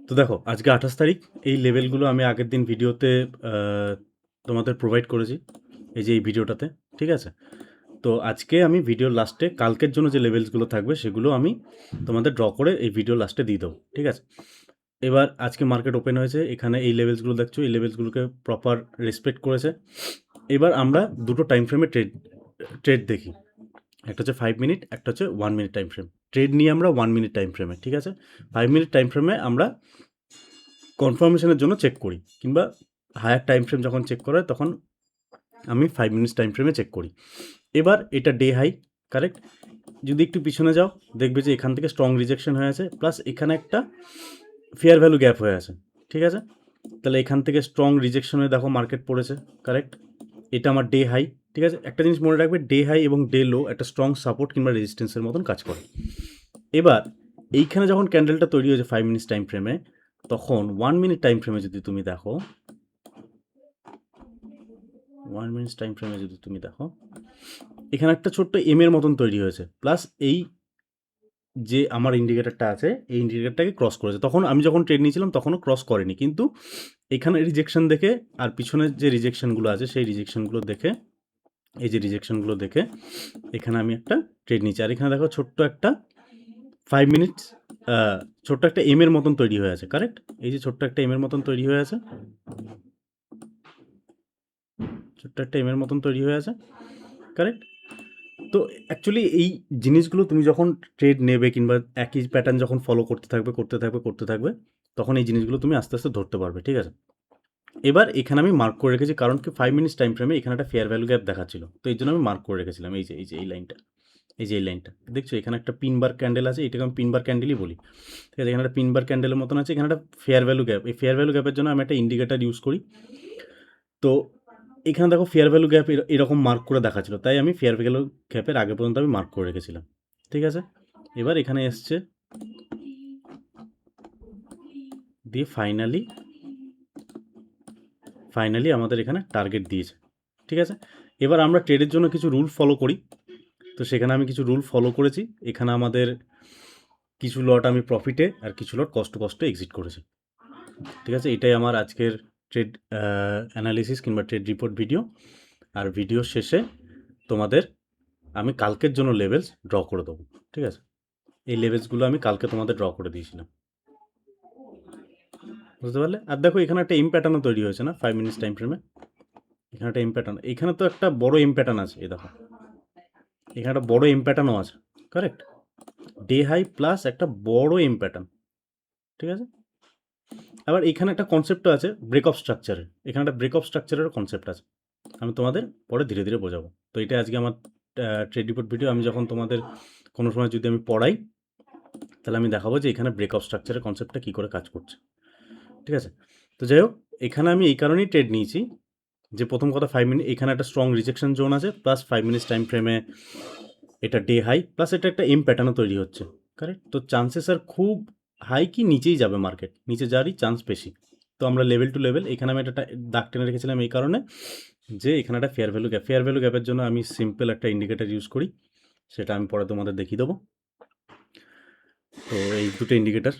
তো দেখো আজকে 28 তারিখ। এই লেভেলগুলো আমি আগের দিন ভিডিওতে তোমাদের প্রোভাইড করেছি, এই যে এই ভিডিওটাতে, ঠিক আছে? তো আজকে আমি ভিডিওর লাস্টে কালকের জন্য যে লেভেলসগুলো থাকবে সেগুলো আমি তোমাদের ড্র করে এই ভিডিও লাস্টে দিয়ে দেবো, ঠিক আছে? এবার আজকে মার্কেট ওপেন হয়েছে, এখানে এই লেভেলসগুলো দেখছো, এই লেভেলসগুলোকে প্রপার রেসপেক্ট করেছে। এবার আমরা দুটো টাইম ফ্রেমে ট্রেড দেখি, একটা হচ্ছে 5 মিনিট, একটা হচ্ছে 1 মিনিট টাইম ফ্রেম। ট্রেড নিয়ে আমরা 1 মিনিট টাইম ফ্রেমে, ঠিক আছে? 5 মিনিট টাইম ফ্রেমে আমরা কনফার্মেশনের জন্য চেক করি, কিংবা হায়ার টাইম ফ্রেম যখন চেক করা হয় তখন আমি 5 মিনিটস টাইম ফ্রেমে চেক করি। এবার এটা ডে হাই, কারেক্ট? যদি একটু পিছনে যাও দেখবে যে এখান থেকে স্ট্রং রিজেকশন হয়ে আছে, প্লাস এখানে একটা ফেয়ার ভ্যালু গ্যাপ হয়ে আছে, ঠিক আছে? তাহলে এখান থেকে স্ট্রং রিজেকশন হয়ে দেখো মার্কেট পড়েছে, কারেক্ট? এটা আমার ডে হাই, ঠিক আছে? একটা জিনিস মনে রাখবে, ডে হাই এবং ডে লো একটা স্ট্রং সাপোর্ট কিংবা রেজিস্ট্যান্সের মতন কাজ করে। এবার এইখানে যখন ক্যান্ডেলটা তৈরি হয়েছে 5 মিনিটস টাইম ফ্রেমে, তখন 1 মিনিট টাইম ফ্রেমে যদি তুমি দেখো, 1 মিনিটস টাইম ফ্রেমে যদি তুমি দেখো, এখানে একটা ছোট্ট এম এর মতন তৈরি হয়েছে, প্লাস এই যে আমার ইন্ডিকেটারটা আছে এই ইন্ডিকেটারটাকে ক্রস করেছে। তখন আমি যখন ট্রেড নিয়েছিলাম তখনও ক্রস করেনি, কিন্তু এখানে রিজেকশন দেখে আর পিছনের যে রিজেকশনগুলো আছে সেই রিজেকশনগুলো দেখে, এই যে রিজেকশনগুলো দেখে এখানে আমি একটা ট্রেড নিয়েছি। আর এখানে দেখো ছোট্ট একটা 5 মিনিটস, ছোট্ট একটা এম এর মতন তৈরি হয়ে আছে, কারেক্ট? এই যে ছোট্ট একটা এম এর মতন তৈরি হয়ে আছে, ছোট্ট একটা এম এর মতন তৈরি হয়ে আছে, কারেক্ট? তো অ্যাকচুয়ালি এই জিনিসগুলো তুমি যখন ট্রেড নেবে কিংবা একই প্যাটার্ন যখন ফলো করতে থাকবে তখন এই জিনিসগুলো তুমি আস্তে আস্তে ধরতে পারবে, ঠিক আছে? এবার এখানে আমি মার্ক করে রেখেছি, কারণ কি 5 মিনিটস টাইম ফ্রেমে এখানে একটা ফেয়ার ভ্যালু গ্যাপ দেখাচ্ছিল, তো এই জন্য আমি মার্ক করে রেখেছিলাম। এই যে এই লাইনটা, এই যে এই লাইনটা দেখছো, এখানে একটা পিন বার ক্যান্ডেল আছে, এটাকে আমি পিন বার ক্যান্ডেলই বলি, ঠিক আছে? এখানে একটা পিন বার ক্যান্ডেলের মতন আছে, এখানে একটা ফেয়ার ভ্যালু গ্যাপ, এই ফেয়ার ভ্যালু গ্যাপের জন্য আমি একটা ইন্ডিকেটার ইউজ করি। তো এখানে দেখো ফেয়ার ভ্যালু গ্যাপ এরকম মার্ক করে দেখাচ্ছিল, তাই আমি ফেয়ার ভ্যালু গ্যাপের আগে পর্যন্ত আমি মার্ক করে রেখেছিলাম, ঠিক আছে? এবার এখানে এসছে দিয়ে ফাইনালি আমাদের এখানে টার্গেট দিয়েছে, ঠিক আছে? এবার আমরা ট্রেডের জন্য কিছু রুল ফলো করি, তো সেখানে আমি কিছু রুল ফলো করেছি। এখানে আমাদের কিছু লট আমি প্রফিটে আর কিছু লট কষ্টে এক্সিট করেছি, ঠিক আছে? এটাই আমার আজকের ট্রেড অ্যানালিসিস কিংবা ট্রেড রিপোর্ট ভিডিও। আর ভিডিও শেষে তোমাদের আমি কালকের জন্য লেভেলস ড্র করে দেবো, ঠিক আছে? এই লেভেলসগুলো আমি কালকে তোমাদের ড্র করে দিয়েছিলাম, বুঝতে পারলে? আর দেখো এখানে একটা এম প্যাটার্নও তৈরি হয়েছে না 5 মিনিটস টাইম ফ্রেমে, এখানে একটা এম প্যাটার্ন, এখানে তো একটা বড় এম প্যাটার্ন আছে, এই দেখো এখানে একটা বড় এম প্যাটার্নও আছে, কারেক্ট? ডে হাই প্লাস একটা বড় এম প্যাটার্ন, ঠিক আছে? আবার এখানে একটা কনসেপ্টও আছে ব্রেক অফ স্ট্রাকচারের, এখানে একটা ব্রেক অফ স্ট্রাকচারেরও কনসেপ্ট আছে, আমি তোমাদের পরে ধীরে ধীরে বোঝাবো। তো এটা আজকে আমার ট্রেড রিপোর্ট ভিডিও। আমি যখন তোমাদের কোনো সময় যদি আমি পড়াই তাহলে আমি দেখাবো যে এখানে ব্রেক অফ স্ট্রাকচারের কনসেপ্টটা কী করে কাজ করছে, ঠিক আছে? তো যাই হোক, এখানে আমি এই কারণেই ট্রেড নিয়েছি যে প্রথম কথা 5 মিনিট এখানে একটা স্ট্রং রিজেকশন জোন আছে, প্লাস 5 মিনিটস টাইম ফ্রেমে এটা ডে হাই, প্লাস এটা একটা এম প্যাটার্নও তৈরি হচ্ছে, কারেক্ট? তো চান্সেস আর খুব হাই কি নিচেই যাবে মার্কেট, নিচে যাওয়ারই চান্স বেশি। তো আমরা লেভেল টু লেভেল এখানে আমি একটা দাগ টেনে রেখেছিলাম এই কারণে যে এখানে একটা ফেয়ার ভ্যালু গ্যাপের জন্য আমি সিম্পল একটা ইন্ডিকেটার ইউজ করি, সেটা আমি পরে তোমাদের দেখিয়ে দেবো। তো এই দুটো ইন্ডিকেটার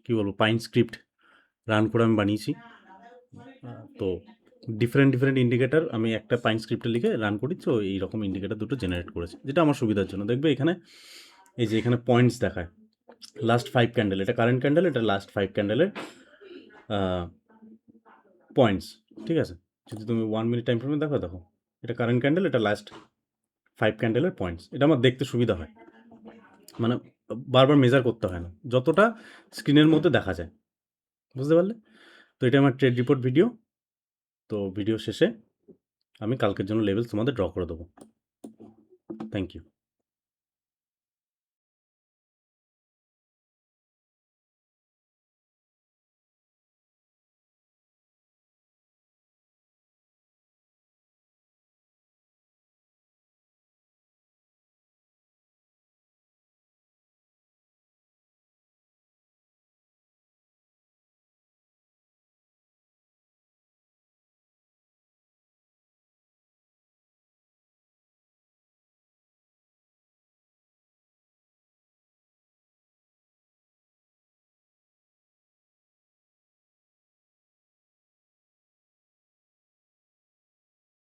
কী বলবো, পাইন স্ক্রিপ্ট রান করে আমি বানিয়েছি। তো ডিফারেন্ট ইন্ডিকেটার আমি একটা পাইন স্ক্রিপ্টে লিখে রান করি, তো এইরকম ইন্ডিকেটার দুটো জেনারেট করেছি, যেটা আমার সুবিধার জন্য। দেখবে এখানে এই যে এখানে পয়েন্টস দেখায় লাস্ট 5 ক্যান্ডেল, এটা কারেন্ট ক্যান্ডেল, এটা লাস্ট 5 ক্যান্ডেলের পয়েন্টস, ঠিক আছে? যদি তুমি 1 মিনিট টাইম ফ্রেমে দেখো এটা কারেন্ট ক্যান্ডেল, এটা লাস্ট 5 ক্যান্ডেলের পয়েন্টস। এটা আমার দেখতে সুবিধা হয়, মানে বারবার মেজার করতে হয় না, যতটা স্ক্রিনের মধ্যে দেখা যায়, বুঝতে পারলে? তো এটা আমার ট্রেড রিপোর্ট ভিডিও। তো ভিডিও শেষে আমি কালকের জন্য লেভেলস তোমাদের ড্র করে দেবো। Thank you.